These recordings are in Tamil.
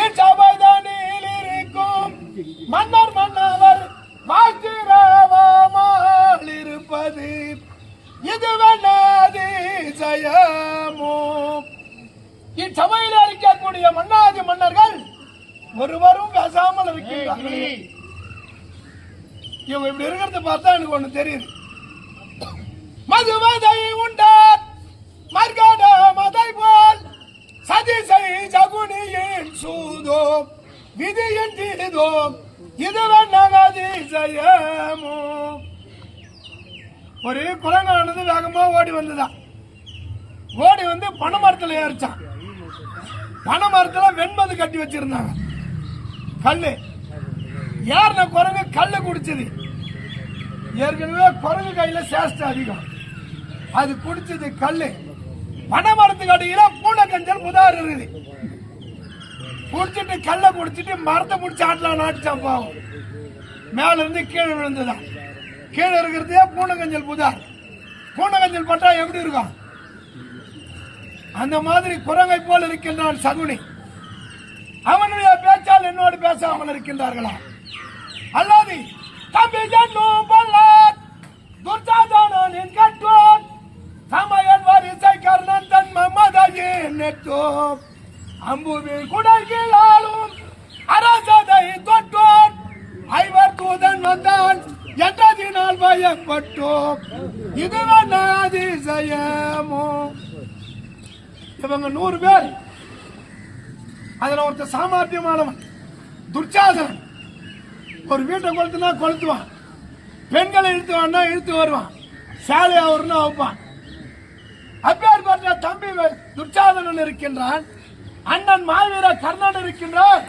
இச்சபைதனில் இருக்கும் மன்னர் மன்னவர் வாழ்த்திரவாமல் இருப்பது இதுவென்னது ஜெயமோ. இச்சபையில் இருக்கக்கூடிய மன்னாதி மன்னர்கள் ஒருவரும் பேசாமல் இருக்கின்றார்கள். இவங்க இப்படி இருக்கிறத பார்த்தா எனக்கு ஒண்ணு தெரியுது. மதுவதை உண்டார் மர்கட மதை போல் சதிசை சகுனியின் சூதோம் விதியின் தீதோம் இதுவென்னது ஜெயமோ. ஒரு குரங்கானது வேகமா ஓடி வந்ததான். ஓடி வந்து பனைமரத்தில் ஏறிச்சான். பனைமரத்தில் வெண்மது கட்டி வச்சிருந்தாங்க. கல்லு ஏறின குரங்கு கல்லு குடிச்சது. ஏற்கனவே குரங்கு கையில சேஷ்டம் அதிகம். அது குடிச்சது கல்லு. பனைமரத்துக்கு அடியில பூனை கஞ்சல் புதார் இருக்குது. குடிச்சிட்டு கல்ல குடிச்சிட்டு மரத்தை முடிச்சு ஆட்டலாம் நாட்டுச்சான். பாவம் மேல இருந்து கீழே விழுந்துதான். கீழே இருக்கிறதே பூனை கஞ்சல் புதார். பூனை கஞ்சல் பட்டா எப்படி இருக்கும்? அந்த மாதிரி குரங்கை போல் இருக்கின்றான் சகுனி. அவனுடைய பேச்சால் என்னோடு பேசாமல் இருக்கின்றார்களா? அல்லாது தம்பி என்னும் பல்லார் துர்சாதனின் கட்டோன் சமயன் வரிசை கர்ணன் தன் மமதையின் நெட்டோம் அம்புவில் குடல்களாலும் அரசதை தொட்டோன் ஐவர் தூதன் வந்தான் என்றதினால் பயப்பட்டோம் இதுவன் அதிசயமோ. இவங்க 100 பேர். அதுல ஒருத்தர் சாமர்த்தியமானவன் துர்ச்சாதனன். ஒரு வீட்டை கொளுத்துனா கொளுத்துவான், பெண்களை இழுத்துவான்னா இழுத்து வருவான், சாலை அவர்னா வைப்பான். அப்பேற்பட்ட தம்பி துர்ச்சாதனன் இருக்கின்றான், அண்ணன் மாவீர கர்ணன் இருக்கின்றார்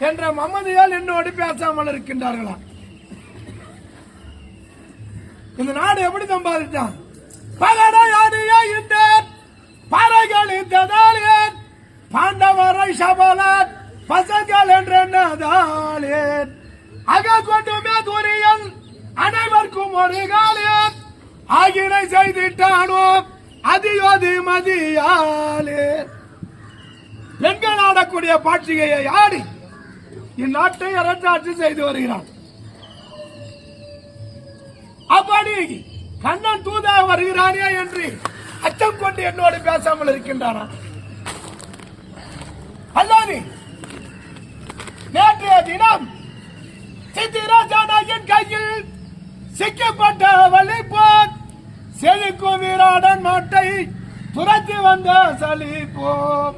என்ற மமதியால் என்னோடு பேசாமல் இருக்கின்றார்களா? இந்த நாடு எப்படி சம்பாதித்தான்? பகடையாடிய இந்த பாறைகளின் ததாலியன் பாண்டவரை சபலன் பசங்கள் என்றாலேன் அக கொண்டுமே துரியன் அனைவருக்கும் ஒரு காலியன் ஆகினை செய்திட்டானோ அதியோதி மதியாலே. பெண்கள் ஆடக்கூடிய பாட்சிகையை ஆடி இந்நாட்டை அரசாட்சி செய்து வருகிறான். அப்படி கண்ணன் தூதா வருகிறானே என்று அச்சம் கொண்டு என்னோடு பேசாமல் இருக்கின்றானா? அல்லாது நேற்றைய தினம் சித்திராஜானின் கையில் சிக்கப்பட்ட வலிப்போன் செழிக்கும் வீராடன் மாட்டை துரத்தி வந்த சலிப்போம்.